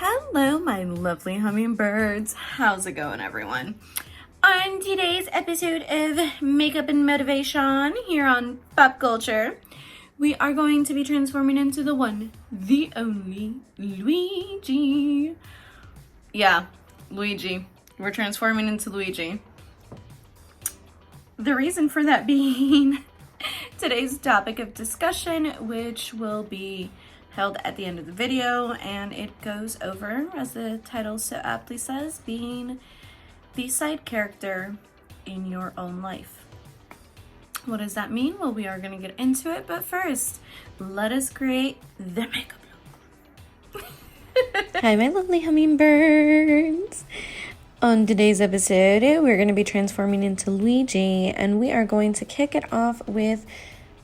Hello, my lovely hummingbirds. How's it going, everyone? On today's episode of Makeup and Motivation here on Pop Culture, we are going to be transforming into the one, the only Luigi. Yeah, Luigi. We're transforming into Luigi. The reason for that being today's topic of discussion, which will be held at the end of the video, and it goes over, as the title so aptly says, being the side character in your own life. What does that mean? Well, we are going to get into it, but first, let us create the makeup look. Hi, my lovely hummingbirds. On today's episode, we're going to be transforming into Luigi, and we are going to kick it off with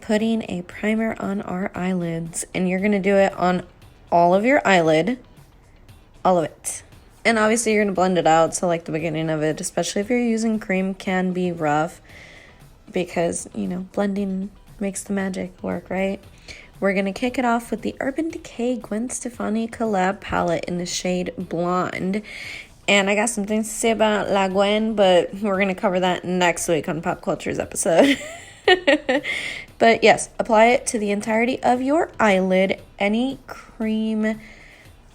putting a primer on our eyelids, and you're going to do it on all of your eyelid, all of it. And obviously you're going to blend it out, so like the beginning of it, especially if you're using cream, can be rough because, you know, blending makes the magic work, right? We're going to kick it off with the Urban Decay Gwen Stefani collab palette in the shade Blonde. And I got some things to say about La Gwen, but we're going to cover that next week on Pop Culture's episode. But yes, apply it to the entirety of your eyelid. Any cream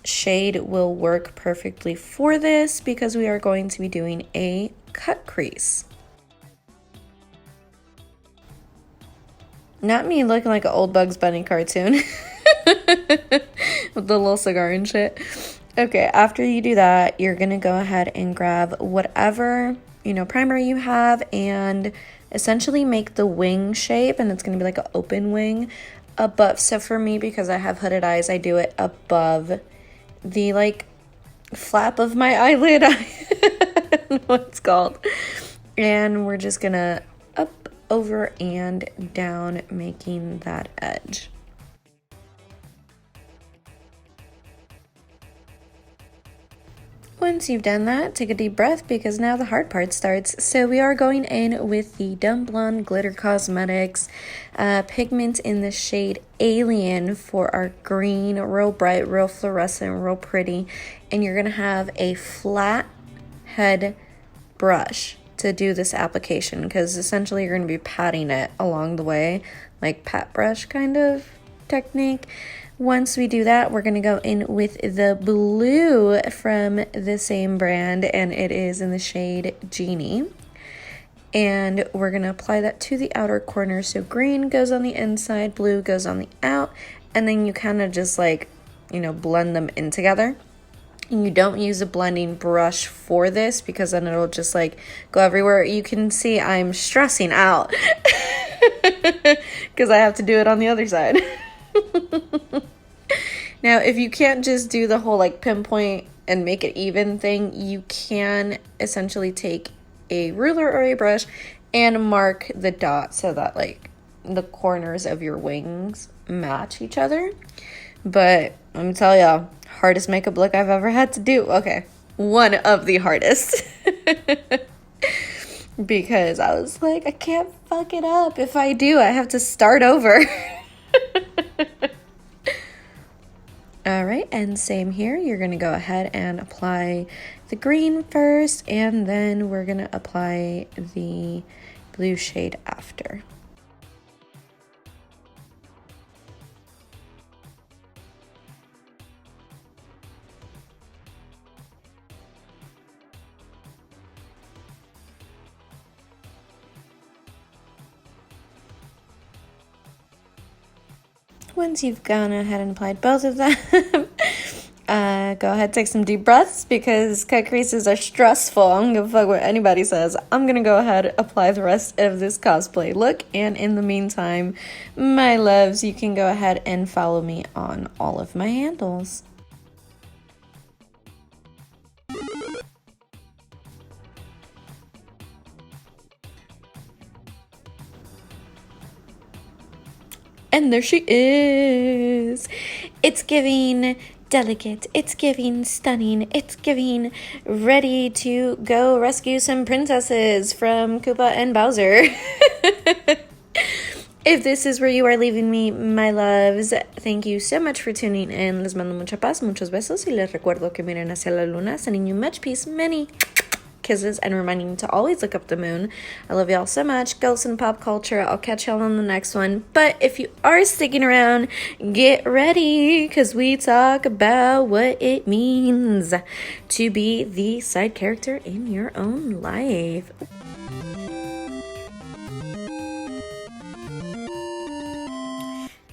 shade will work perfectly for this because we are going to be doing a cut crease. Not me looking like an old Bugs Bunny cartoon with the little cigar and shit. Okay, after you do that, you're going to go ahead and grab whatever, primer you have and essentially make the wing shape, and it's going to be like an open wing above. So for me, because I have hooded eyes, I do it above the like flap of my eyelid. I don't know what it's called. And we're just going to up, over, and down, making that edge. Once you've done that, take a deep breath because now the hard part starts. So we are going in with the Dumb Blonde Glitter Cosmetics pigment in the shade Alien for our green, real bright, real fluorescent, real pretty. And you're going to have a flat head brush to do this application because essentially you're going to be patting it along the way, like pat brush kind of technique. Once we do that, we're going to go in with the blue from the same brand, and it is in the shade Genie. And we're going to apply that to the outer corner. So green goes on the inside, blue goes on the out, and then you kind of just like, blend them in together. And you don't use a blending brush for this because then it'll just like go everywhere. You can see I'm stressing out because I have to do it on the other side. Now, if you can't just do the whole like pinpoint and make it even thing, you can essentially take a ruler or a brush and mark the dot so that like the corners of your wings match each other. But let me tell y'all, hardest makeup look I've ever had to do. Okay, one of the hardest. Because I was like, I can't fuck it up. If I do, I have to start over. All right, and same here. You're going to go ahead and apply the green first, and then we're going to apply the blue shade after. Once you've gone ahead and applied both of them, go ahead, take some deep breaths because cut creases are stressful. I don't give a fuck what anybody says. I'm going to go ahead, apply the rest of this cosplay look. And in the meantime, my loves, you can go ahead and follow me on all of my handles. And there she is. It's giving delicate. It's giving stunning. It's giving ready to go rescue some princesses from Koopa and Bowser. If this is where you are leaving me, my loves, thank you so much for tuning in. Les mando mucha paz, muchos besos, y les recuerdo que miren hacia la luna, sending you much peace, many kisses, and reminding you to always look up the moon. I love y'all so much. Ghosts and pop culture. I'll catch y'all on the next one. But if you are sticking around, get ready, because we talk about what it means to be the side character in your own life.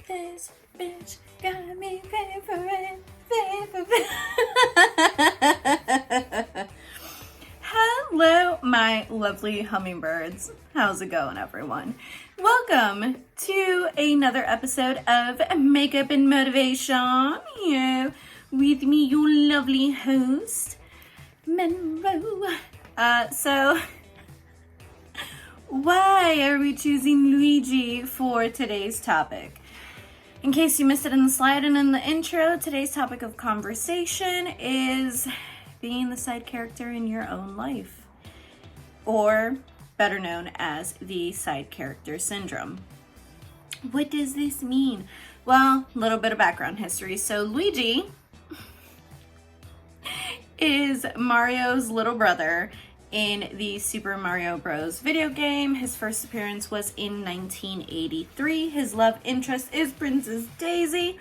This bitch got me paying for it. Hello, my lovely hummingbirds. How's it going, everyone? Welcome to another episode of Makeup and Motivation. Here with me, your lovely host, Monroe. So, why are we choosing Luigi for today's topic? In case you missed it in the slide and in the intro, today's topic of conversation is being the side character in your own life, or better known as the side character syndrome. What does this mean? Well, a little bit of background history. So Luigi is Mario's little brother in the Super Mario Bros. Video game. His first appearance was in 1983. His love interest is Princess Daisy,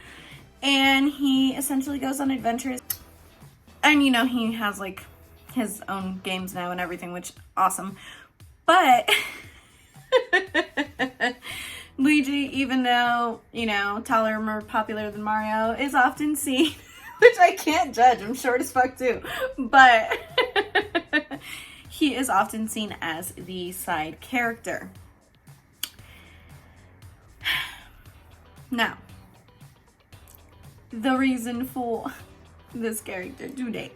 and he essentially goes on adventures. And you know, he has like his own games now and everything, which awesome. But Luigi, even though, you know, taller and more popular than Mario, is often seen, which I can't judge, I'm short as fuck too, but he is often seen as the side character. Now, the reason for this character today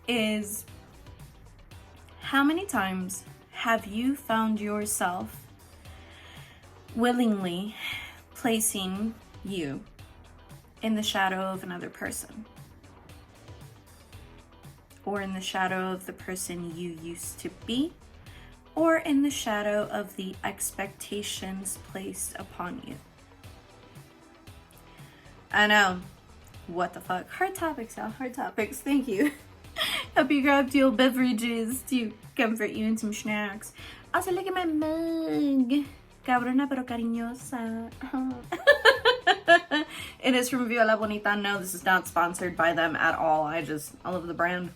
is, how many times have you found yourself willingly placing you in the shadow of another person, or in the shadow of the person you used to be, or in the shadow of the expectations placed upon you? I know. What the fuck? Hard topics, y'all. Hard topics. Thank you. Hope you grabbed your beverages to comfort you and some snacks. Also, look at my mug. Cabrona pero cariñosa. It is from Viva La Bonita. No, this is not sponsored by them at all. I love the brand.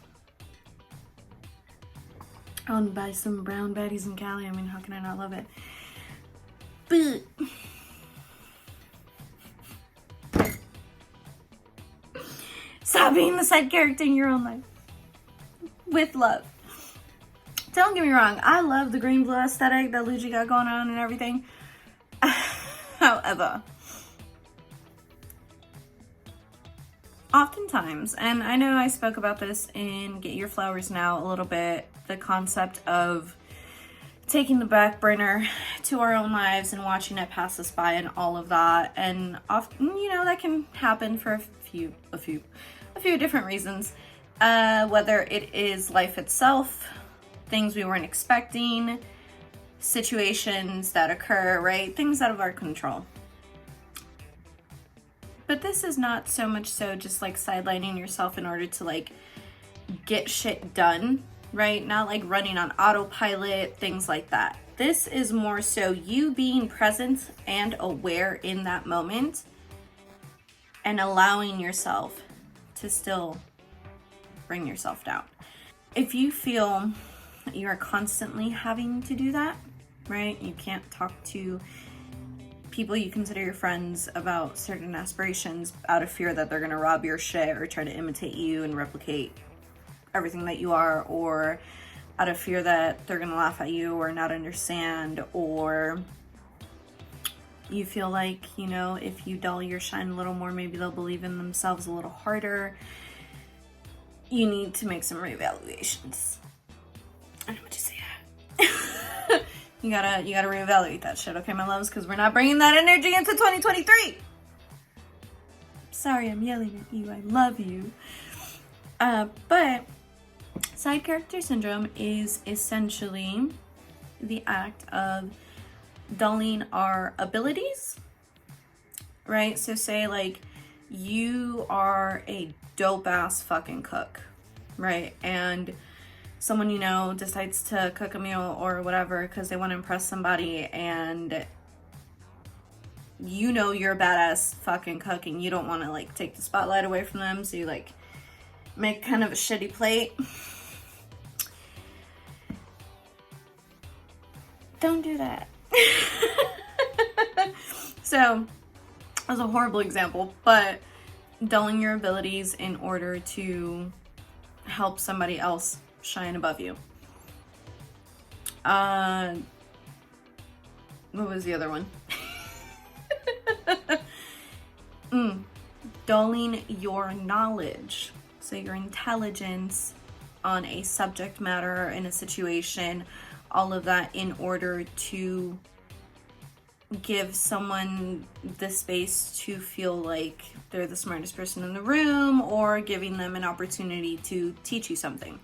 I want to buy some brown baddies in Cali. I mean, how can I not love it? But stop being the side character in your own life. With love. Don't get me wrong, I love the green blue aesthetic that Luigi got going on and everything. However, oftentimes, and I know I spoke about this in Get Your Flowers Now a little bit, the concept of taking the back burner to our own lives and watching it pass us by and all of that. And often, you know, that can happen for a few different reasons. Whether it is life itself, things we weren't expecting, situations that occur, right? Things out of our control. But this is not so much so just like sidelining yourself in order to like get shit done, right? Not like running on autopilot, things like that. This is more so you being present and aware in that moment and allowing yourself to still bring yourself down. If you feel you are constantly having to do that, right? You can't talk to people you consider your friends about certain aspirations out of fear that they're going to rob your shit or try to imitate you and replicate everything that you are, or out of fear that they're going to laugh at you or not understand, or you feel like, you know, if you dull your shine a little more, maybe they'll believe in themselves a little harder. You need to make some reevaluations. I know what you say. You gotta reevaluate that shit, okay, my loves? Because we're not bringing that energy into 2023. Sorry, I'm yelling at you. I love you. But side character syndrome is essentially the act of dulling our abilities, right? So say like you are a dope ass fucking cook, right? And someone you know decides to cook a meal or whatever because they want to impress somebody, and you know you're a badass fucking cook and you don't want to like take the spotlight away from them, so you like make kind of a shitty plate. Don't do that. So that was a horrible example, but dulling your abilities in order to help somebody else shine above you. What was the other one? Dulling your knowledge, so your intelligence on a subject matter, in a situation, all of that, in order to give someone the space to feel like they're the smartest person in the room, or giving them an opportunity to teach you something.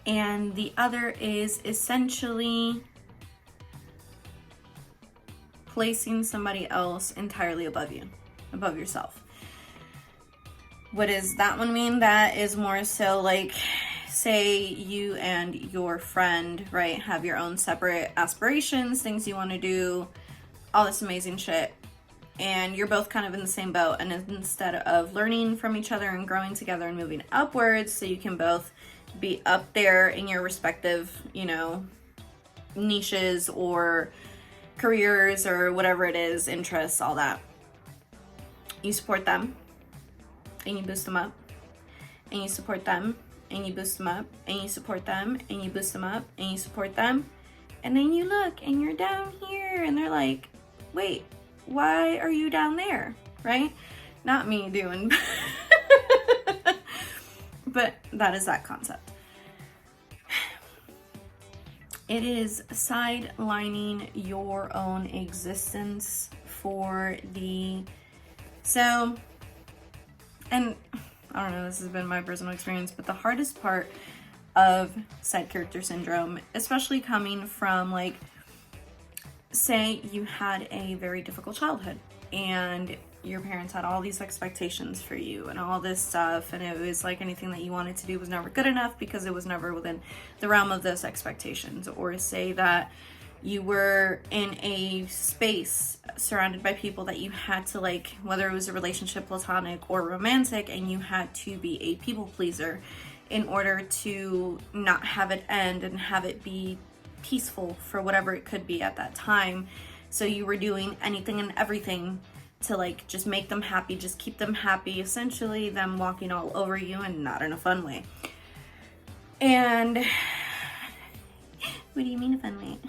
And the other is essentially placing somebody else entirely above you, above yourself. What does that one mean? That is more so like, say you and your friend, right, have your own separate aspirations, things you want to do, all this amazing shit, and you're both kind of in the same boat, and instead of learning from each other and growing together and moving upwards so you can both be up there in your respective, you know, niches or careers or whatever it is, interests, all that, you support them and you boost them up, and you support them and you boost them up, and you support them and you boost them up, and you support them, and then you look and you're down here and they're like, wait, why are you down there, right? Not me doing but that is that concept. It is sidelining your own existence for the, so, and I don't know, this has been my personal experience, but the hardest part of side character syndrome, especially coming from like, say you had a very difficult childhood and your parents had all these expectations for you and all this stuff, and it was like anything that you wanted to do was never good enough because it was never within the realm of those expectations. Or say that you were in a space surrounded by people that you had to, like, whether it was a relationship, platonic or romantic, and you had to be a people pleaser in order to not have it end and have it be peaceful for whatever it could be at that time. So you were doing anything and everything to like just make them happy, just keep them happy, essentially them walking all over you, and not in a fun way. And what do you mean a fun way?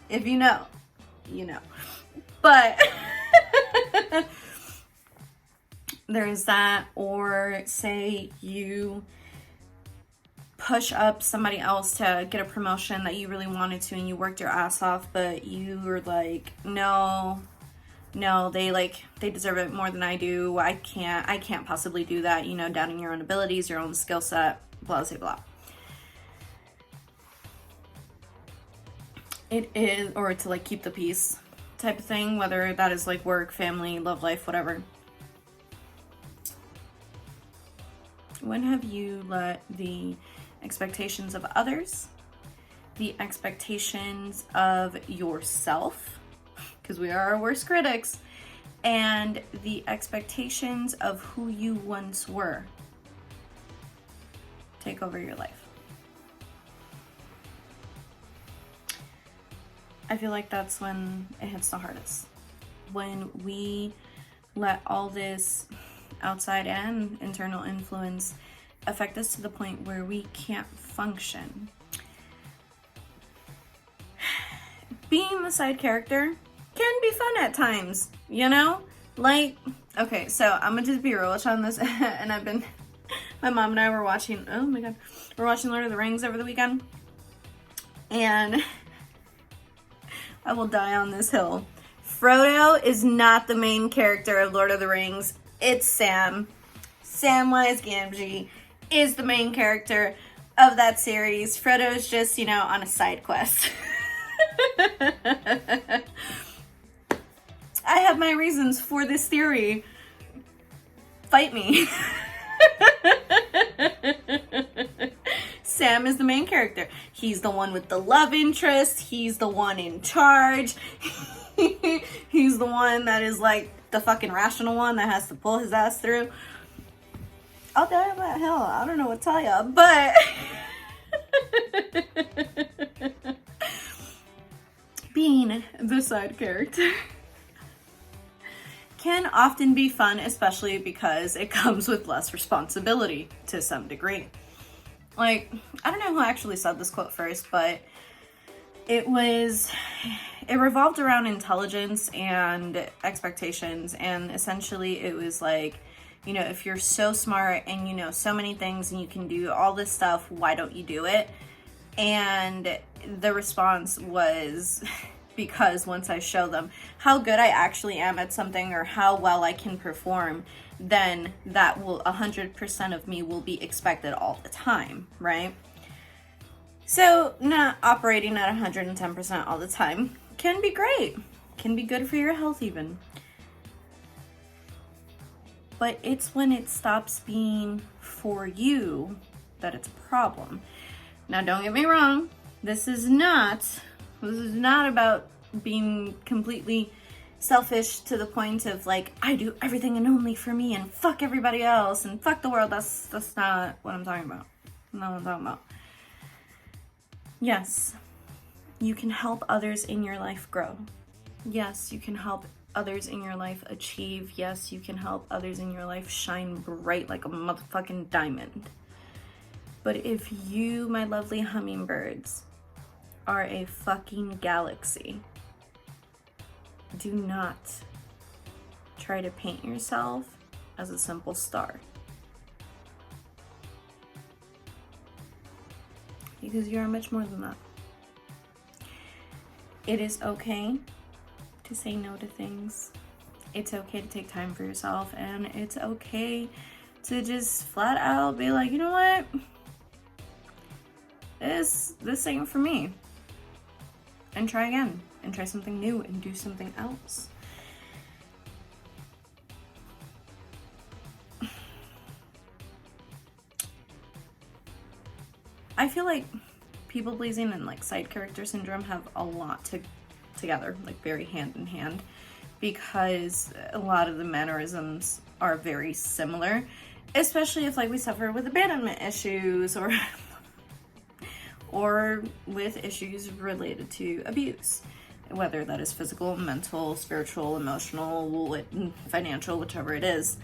If you know, you know. But there's that. Or say you push up somebody else to get a promotion that you really wanted to, and you worked your ass off, but you were like, no, they deserve it more than I do. I can't possibly do that, you know, doubting your own abilities, your own skill set, blah, blah, blah. It is, or to like keep the peace type of thing, whether that is like work, family, love life, whatever. When have you let the expectations of others, the expectations of yourself, because we are our worst critics, and the expectations of who you once were take over your life? I feel like that's when it hits the hardest. When we let all this outside and internal influence affect us to the point where we can't function. Being the side character can be fun at times, you know? Like, okay, so I'm gonna just be real on this, and my mom and I were watching, oh my god, we're watching Lord of the Rings over the weekend, and I will die on this hill. Frodo is not the main character of Lord of the Rings, it's Sam. Samwise Gamgee is the main character of that series. Frodo is just, you know, on a side quest. I have my reasons for this theory. Fight me. Sam is the main character. He's the one with the love interest. He's the one in charge. He's the one that is like the fucking rational one that has to pull his ass through. I'll die about hell. I don't know what to tell ya, but being the side character can often be fun, especially because it comes with less responsibility to some degree. Like, I don't know who actually said this quote first, but it revolved around intelligence and expectations, and essentially it was like, you know, if you're so smart and you know so many things and you can do all this stuff, why don't you do it? And the response was, because once I show them how good I actually am at something or how well I can perform, then that will 100% of me will be expected all the time, right? So not operating at 110% all the time can be great, can be good for your health even. But it's when it stops being for you that it's a problem. Now don't get me wrong, this is not about being completely selfish to the point of like, I do everything and only for me and fuck everybody else and fuck the world. That's not what I'm talking about. Not what I'm talking about. Yes, you can help others in your life grow. Yes, you can help others in your life achieve. Yes, you can help others in your life shine bright like a motherfucking diamond. But if you, my lovely hummingbirds, are a fucking galaxy, do not try to paint yourself as a simple star. Because you are much more than that. It is okay to say no to things. It's okay to take time for yourself, and it's okay to just flat out be like, you know what? This ain't for me. And try again, and try something new, and do something else. I feel like people pleasing and like side character syndrome have a lot together, like very hand in hand, because a lot of the mannerisms are very similar, especially if like we suffer with abandonment issues or with issues related to abuse, whether that is physical, mental, spiritual, emotional, financial, whichever it is.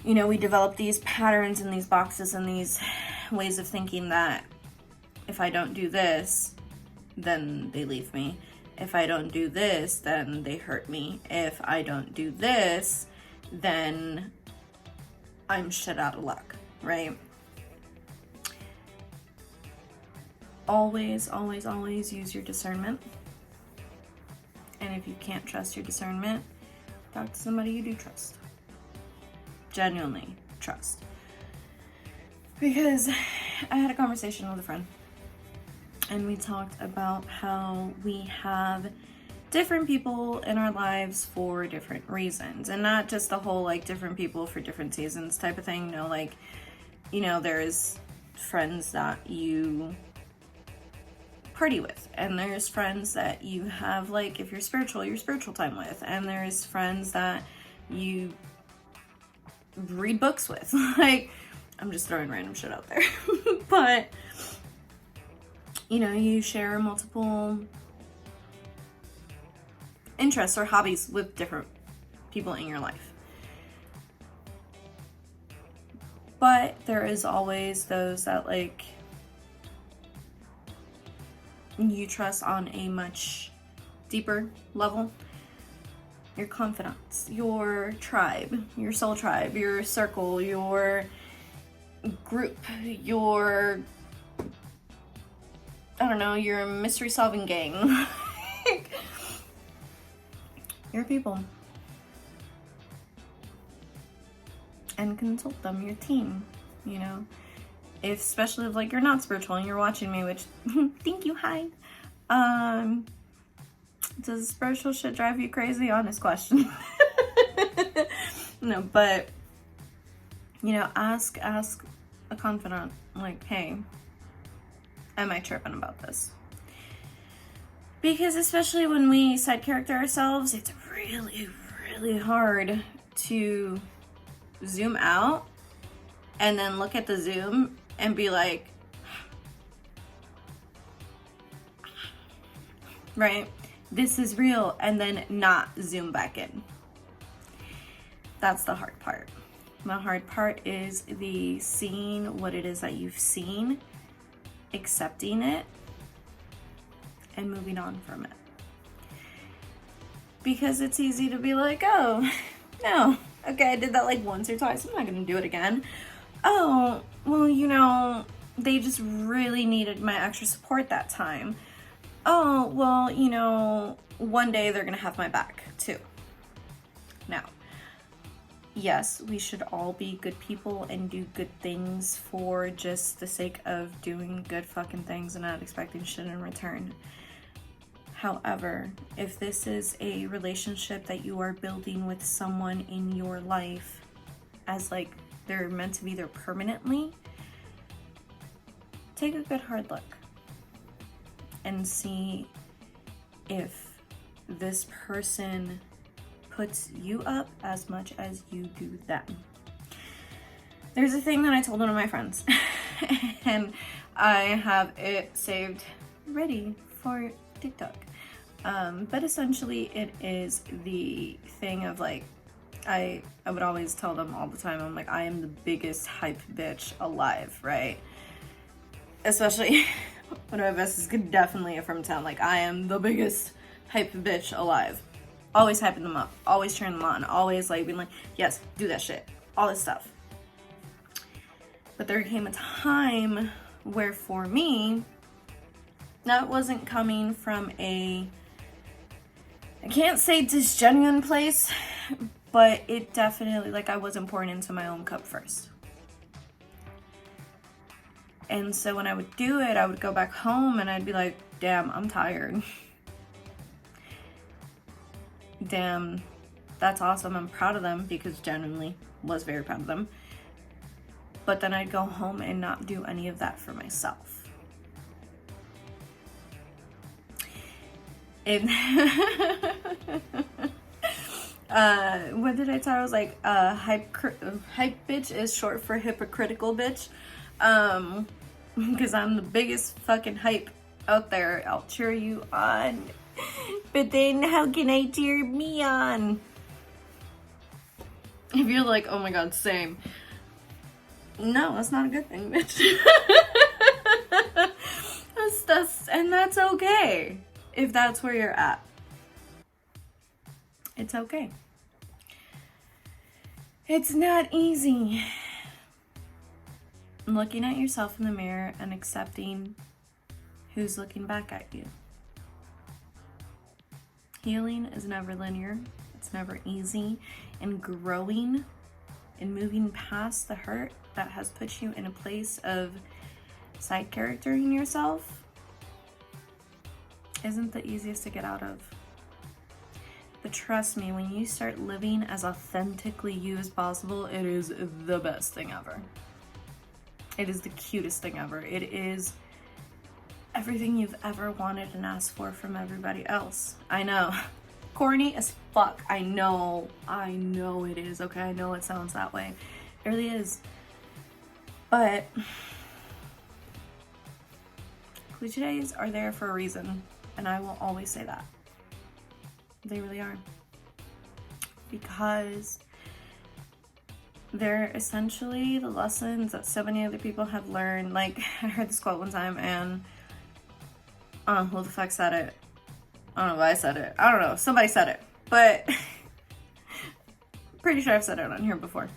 You know, we develop these patterns and these boxes and these ways of thinking that if I don't do this, then they leave me. If I don't do this, then they hurt me. If I don't do this, then I'm shit out of luck, right? Always, always, always use your discernment. And if you can't trust your discernment, talk to somebody you do trust. Genuinely trust. Because I had a conversation with a friend, and we talked about how we have different people in our lives for different reasons, and not just the whole like different people for different seasons type of thing. No, like, you know, there's friends that you party with, and there's friends that you have, like, if you're spiritual, your spiritual time with, and there's friends that you read books with. Like, I'm just throwing random shit out there. But, you know, you share multiple interests or hobbies with different people in your life. But there is always those that, like, you trust on a much deeper level. Your confidants, your tribe, your soul tribe, your circle, your group, your, I don't know, your mystery solving gang. Your people. And consult them, your team, you know. If, especially if like you're not spiritual and you're watching me, which thank you, hi. Does spiritual shit drive you crazy? Honest question. No, but you know, ask a confidant, like, hey, am I tripping about this? Because especially when we side character ourselves, it's really, really hard to zoom out and then look at the zoom and be like, right, this is real, and then not zoom back in. That's the hard part. The hard part is the seeing what it is that you've seen, accepting it, and moving on from it. Because it's easy to be like, oh, no, okay, I did that like once or twice, I'm not gonna do it again. Oh, well, you know, they just really needed my extra support that time. Oh, well, you know, one day they're gonna have my back too. Now, yes, we should all be good people and do good things for just the sake of doing good fucking things and not expecting shit in return. However, if this is a relationship that you are building with someone in your life as like they're meant to be there permanently, take a good hard look and see if this person puts you up as much as you do them. There's a thing that I told one of my friends and I have it saved ready for TikTok. But essentially it is the thing of like, I would always tell them all the time, I'm like, I am the biggest hype bitch alive, right? Especially one of my besties could definitely affirm town, like, I am the biggest hype bitch alive. Always hyping them up, always cheering them on, always like being like, yes, do that shit, all this stuff. But there came a time where for me, that wasn't coming from a, I can't say disgenuine place, but it definitely, like, I wasn't pouring into my own cup first. And so when I would do it, I would go back home and I'd be like, damn, I'm tired. Damn, that's awesome. I'm proud of them, because genuinely was very proud of them. But then I'd go home and not do any of that for myself. And what did I tell? I was like, hype bitch is short for hypocritical bitch. Because I'm the biggest fucking hype out there. I'll cheer you on. But then how can I cheer me on? If you're like, oh my god, same. No, that's not a good thing, bitch. that's okay. If that's where you're at. It's okay. It's not easy. Looking at yourself in the mirror and accepting who's looking back at you. Healing is never linear. It's never easy. And growing and moving past the hurt that has put you in a place of side charactering yourself isn't the easiest to get out of. But trust me, when you start living as authentically you as possible, it is the best thing ever. It is the cutest thing ever. It is everything you've ever wanted and asked for from everybody else. I know. Corny as fuck. I know it is, okay? I know it sounds that way. It really is. But cliches are there for a reason, and I will always say that. They really are. Because they're essentially the lessons that so many other people have learned. Like, I heard this quote one time, and who the fuck said it? I don't know if I said it. I don't know. Somebody said it. But pretty sure I've said it on here before.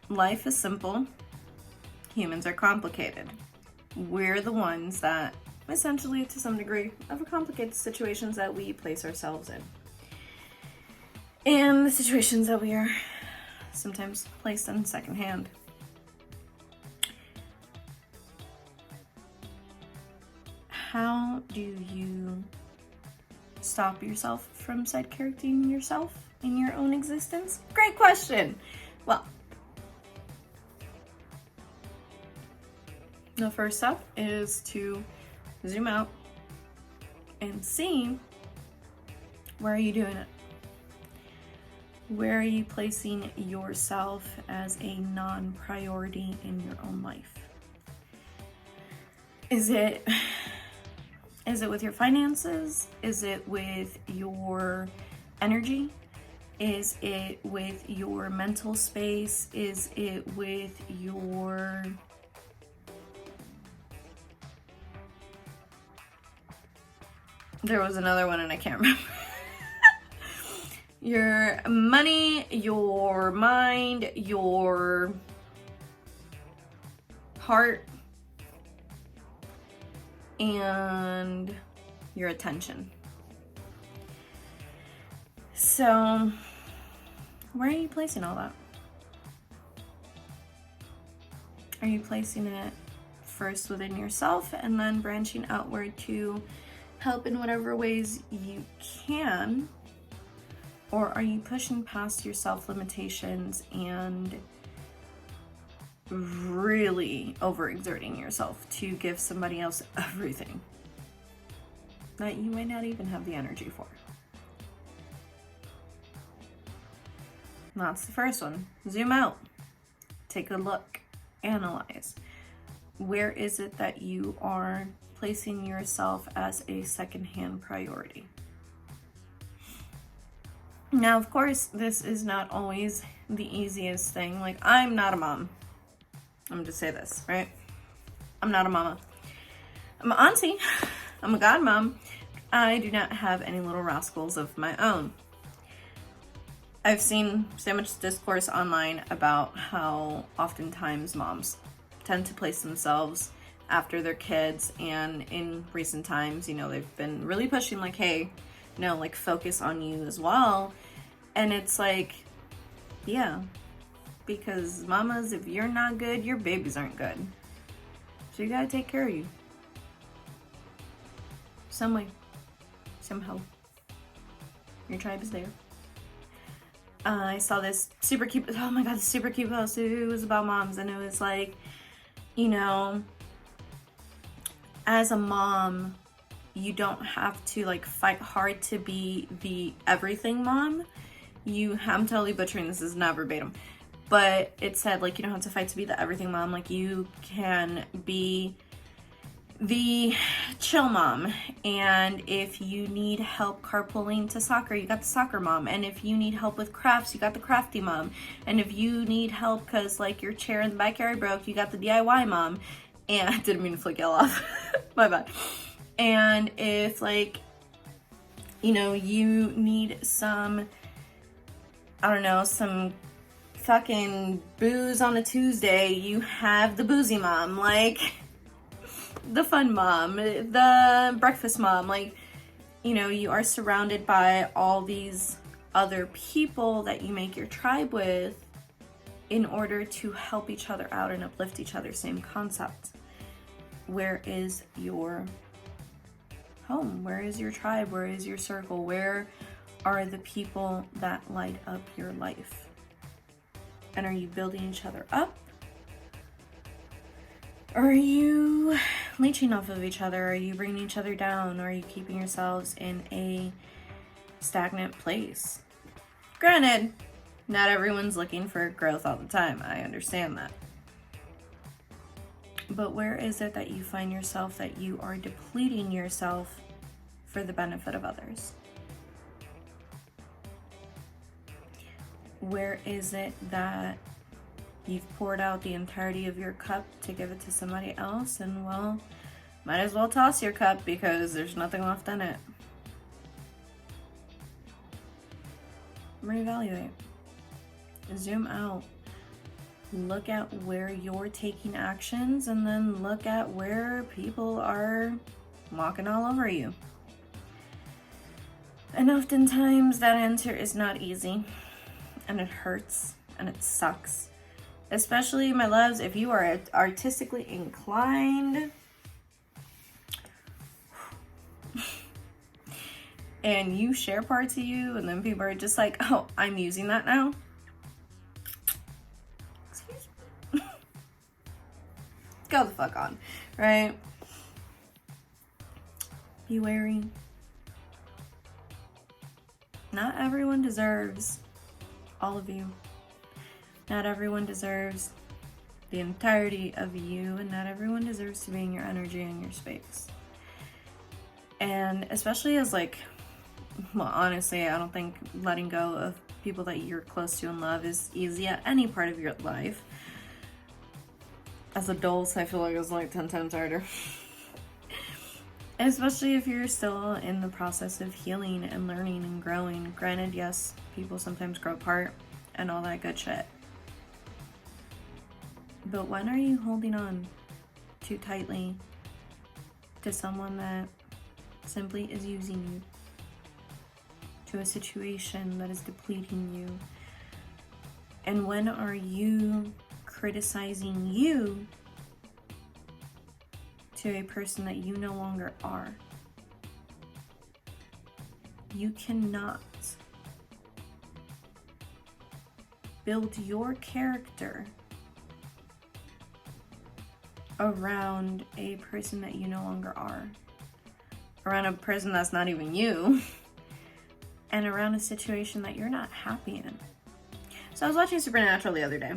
Life is simple. Humans are complicated. We're the ones that, essentially, to some degree, overcomplicate the situations that we place ourselves in. And the situations that we are sometimes placed in secondhand. how do you stop yourself from side charactering yourself in your own existence? Great question. Well, the first step is to zoom out and see, where are you doing it? Where are you placing yourself as a non-priority in your own life? Is it with your finances? Is it with your energy? Is it with your mental space? Is it with your there was another one and I can't remember. Your money, your mind, your heart, and your attention. So, where are you placing all that? Are you placing it first within yourself and then branching outward to help in whatever ways you can? Or are you pushing past your self-limitations and really overexerting yourself to give somebody else everything that you might not even have the energy for? That's the first one. Zoom out. Take a look. Analyze. Where is it that you are placing yourself as a secondhand priority? Now, of course, this is not always the easiest thing. Like, I'm not a mom. I'm gonna say this, right? I'm not a mama. I'm an auntie. I'm a godmom. I do not have any little rascals of my own. I've seen so much discourse online about how oftentimes moms tend to place themselves after their kids, and in recent times, you know, they've been really pushing like, hey, no, like, focus on you as well. And it's like, yeah, because mamas, if you're not good, your babies aren't good. So you gotta take care of you. Some way, somehow. Your tribe is there. I saw this super cute, oh my god, this super cute post. It was about moms, and it was like, you know, as a mom, you don't have to like fight hard to be the everything mom. I'm totally butchering this, is not verbatim, but it said like you don't have to fight to be the everything mom. Like, you can be the chill mom, and if you need help carpooling to soccer, you got the soccer mom, and if you need help with crafts, you got the crafty mom, and if you need help because like your chair in the backyard broke, you got the DIY mom. And I didn't mean to flick y'all off. My bad. And if, like, you know, you need some, I don't know, some fucking booze on a Tuesday, you have the boozy mom, like, the fun mom, the breakfast mom. Like, you know, you are surrounded by all these other people that you make your tribe with in order to help each other out and uplift each other. Same concept. Where is your home? Where is your tribe? Where is your circle? Where are the people that light up your life? And are you building each other up? Or are you leeching off of each other? Are you bringing each other down? Or are you keeping yourselves in a stagnant place? Granted, not everyone's looking for growth all the time. I understand that. But where is it that you find yourself that you are depleting yourself for the benefit of others? Where is it that you've poured out the entirety of your cup to give it to somebody else, and, well, might as well toss your cup because there's nothing left in it? Reevaluate. Zoom out. Look at where you're taking actions, and then look at where people are walking all over you. And oftentimes that answer is not easy, and it hurts, and it sucks. Especially, my loves, if you are artistically inclined. and you share parts of you, and then people are just like, oh, I'm using that now. Excuse me. Go the fuck on, right? Be wary. Not everyone deserves all of you. Not everyone deserves the entirety of you, and not everyone deserves to be in your energy and your space. And especially as like, well, honestly, I don't think letting go of people that you're close to and love is easy at any part of your life. As adults, I feel like it's like 10 times harder. Especially if you're still in the process of healing and learning and growing. Granted, yes, people sometimes grow apart and all that good shit. But when are you holding on too tightly to someone that simply is using you? To a situation that is depleting you? And when are you criticizing you to a person that you no longer are? You cannot build your character around a person that you no longer are, around a person that's not even you, and around a situation that you're not happy in. So I was watching Supernatural the other day.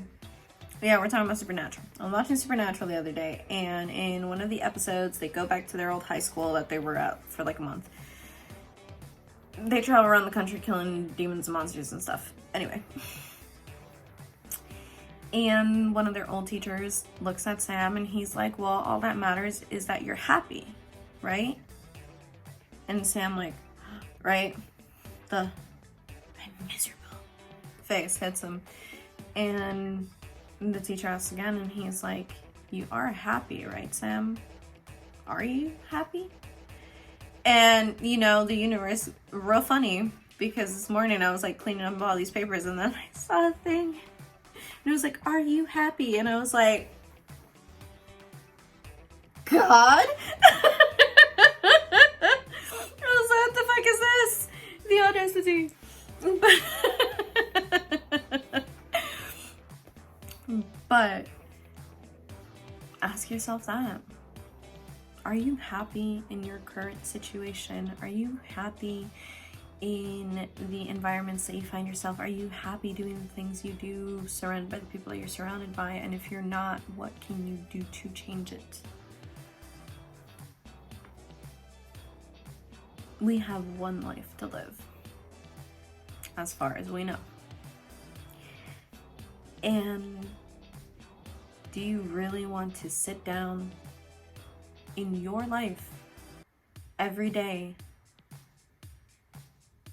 Yeah, we're talking about Supernatural. I was watching Supernatural the other day, and in one of the episodes, they go back to their old high school that they were at for like a month. They travel around the country killing demons and monsters and stuff. Anyway. And one of their old teachers looks at Sam and he's like, well, all that matters is that you're happy, right? And Sam like, right? The I'm miserable face hits him. And the teacher asks again and he's like, you are happy, right, Sam? Are you happy? And, you know, the universe, real funny, because this morning I was like cleaning up all these papers and then I saw a thing. And it was like, are you happy? And I was like, God? I was like, what the fuck is this? The audacity. But ask yourself that. Are you happy in your current situation? Are you happy in the environments that you find yourself? Are you happy doing the things you do, surrounded by the people that you're surrounded by? And if you're not, what can you do to change it? We have one life to live, as far as we know. And do you really want to sit down in your life every day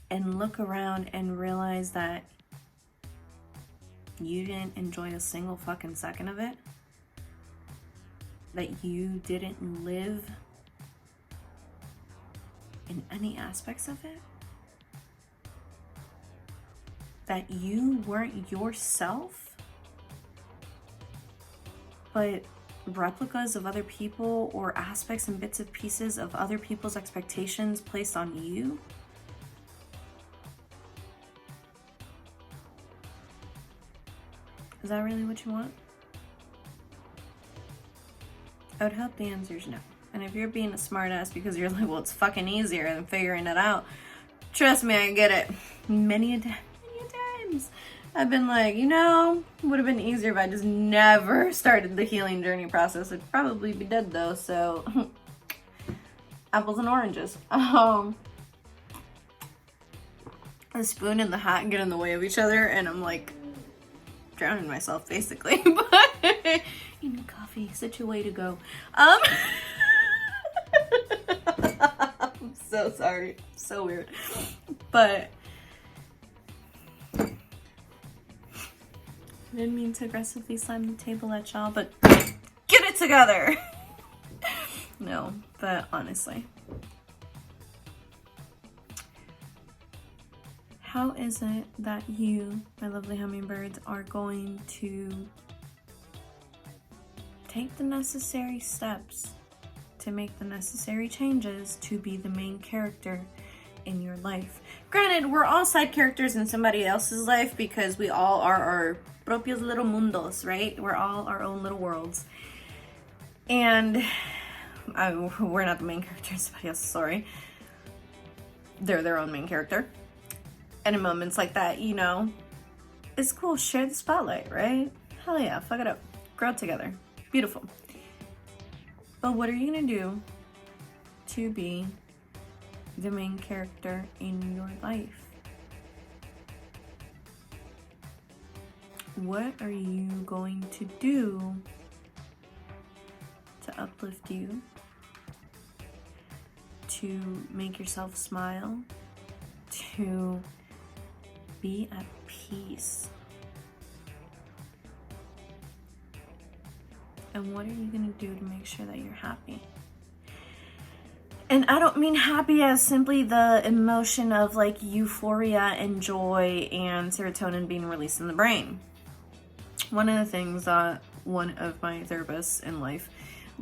and look around and realize that you didn't enjoy a single fucking second of it? That you didn't live in any aspects of it? That you weren't yourself, but replicas of other people or aspects and bits and pieces of other people's expectations placed on you? Is that really what you want? I would hope the answer is no. And if you're being a smartass because you're like, well, it's fucking easier than figuring it out, trust me, I get it. Many times I've been like, you know, would have been easier if I just never started the healing journey process. I'd probably be dead though, so apples and oranges. The spoon and the hat get in the way of each other and I'm like drowning myself basically. But you need coffee, such a way to go. I'm so sorry, so weird. But I didn't mean to aggressively slam the table at y'all, but get it together. No, but honestly, how is it that you, my lovely hummingbirds, are going to take the necessary steps to make the necessary changes to be the main character in your life. Granted, we're all side characters in somebody else's life because we all are our propios little mundos, right? We're all our own little worlds. And we're not the main character in somebody else's story. They're their own main character. And in moments like that, you know, it's cool. Share the spotlight, right? Hell yeah, fuck it up. Grow together. Beautiful. But what are you gonna do to be the main character in your life? What are you going to do to uplift you, to make yourself smile, to be at peace? And what are you gonna do to make sure that you're happy? And I don't mean happy as simply the emotion of like euphoria and joy and serotonin being released in the brain. One of the things that one of my therapists in life,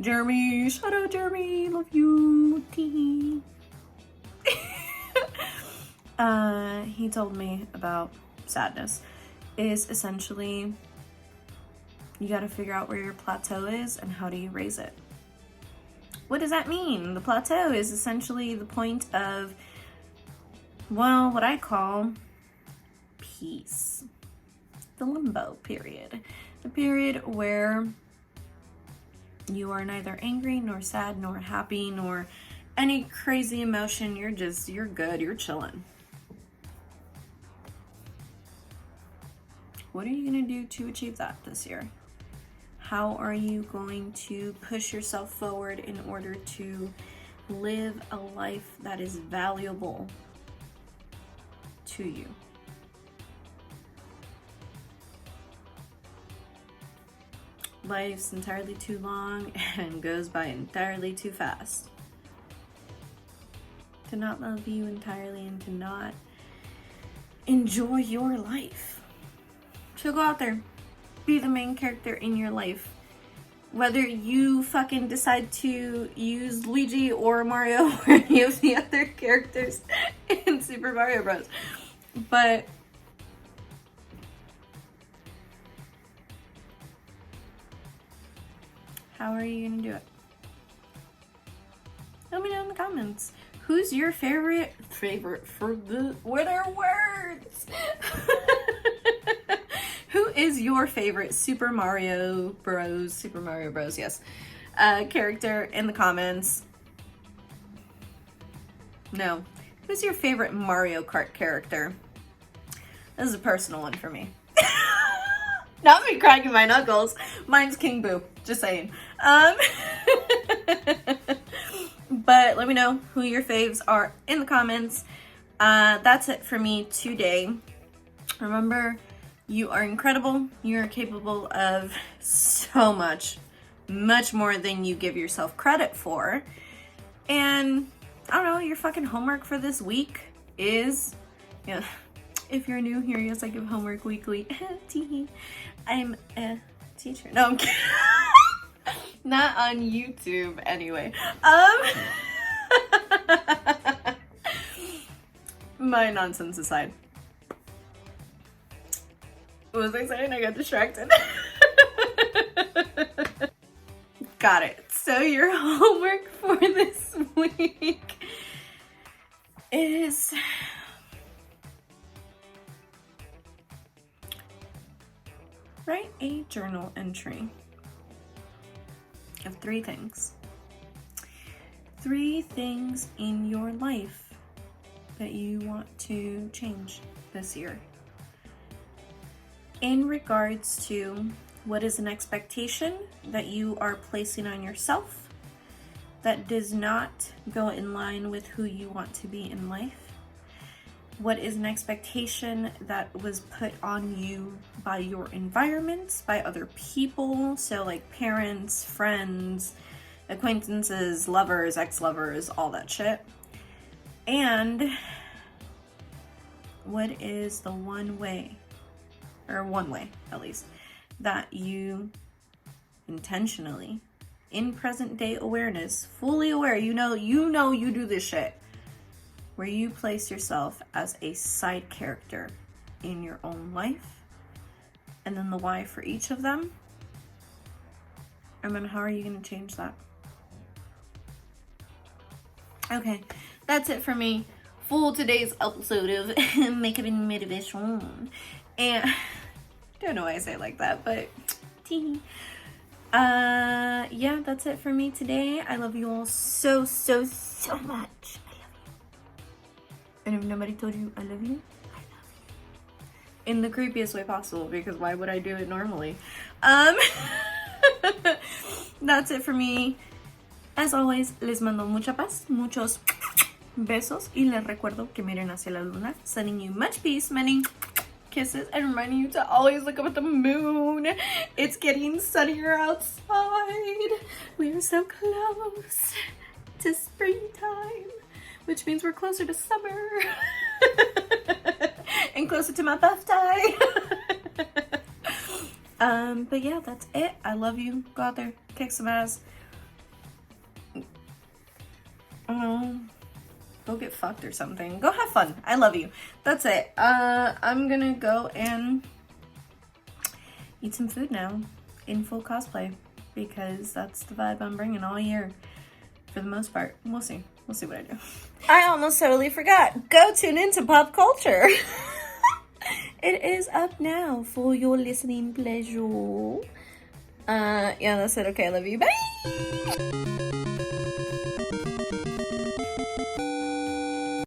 Jeremy, shout out Jeremy, love you, tee. He told me about sadness is essentially you got to figure out where your plateau is and how do you raise it. What does that mean? The plateau is essentially the point of, well, what I call peace. The limbo period. The period where you are neither angry nor sad nor happy nor any crazy emotion. You're good. You're chilling. What are you going to do to achieve that this year? How are you going to push yourself forward in order to live a life that is valuable to you? Life's entirely too long and goes by entirely too fast to not love you entirely and to not enjoy your life. So go out there. Be the main character in your life. Whether you fucking decide to use Luigi or Mario or any of the other characters in Super Mario Bros. But how are you gonna do it? Let me know in the comments. Who's your favorite for the what are words? Who is your favorite Super Mario Bros, yes, character in the comments? No. Who's your favorite Mario Kart character? This is a personal one for me. Not me cracking my knuckles. Mine's King Boo. Just saying. But let me know who your faves are in the comments. That's it for me today. Remember, you are incredible. You are capable of so much more than you give yourself credit for. And I don't know, your fucking homework for this week is, yeah, if you're new here, yes, I give homework weekly. I'm a teacher. No, I'm kidding. Not on YouTube anyway. My nonsense aside. What was I saying? I got distracted. Got it. So your homework for this week is write a journal entry of 3 things. 3 things in your life that you want to change this year. In regards to what is an expectation that you are placing on yourself that does not go in line with who you want to be in life. What is an expectation that was put on you by your environment, by other people, so like parents, friends, acquaintances, lovers, ex-lovers, all that shit. And what is the one way at least, that you intentionally, in present day awareness, fully aware, you know you do this shit, where you place yourself as a side character in your own life, and then the why for each of them. And then how are you going to change that? Okay, that's it for me for today's episode of Makeup and Motivation. And don't know why I say it like that, but yeah, that's it for me today. I love you all so much. I love you. And if nobody told you I love you, I love you. In the creepiest way possible, because why would I do it normally? That's it for me. As always, les mando mucha paz, muchos besos, y les recuerdo que miren hacia la luna, sending you much peace, many kisses, and reminding you to always look up at the moon. It's getting sunnier outside. We are so close to springtime, which means we're closer to summer and closer to my birthday. But yeah, that's it. I love you. Go out there, kick some ass. I don't know, go get fucked or something. Go have fun. I love you. That's it. I'm gonna go and eat some food now in full cosplay, because that's the vibe I'm bringing all year for the most part. We'll see. We'll see what I do. I almost totally forgot. Go tune into pop culture. It is up now for your listening pleasure. Yeah, that's it. Okay, I love you. Bye.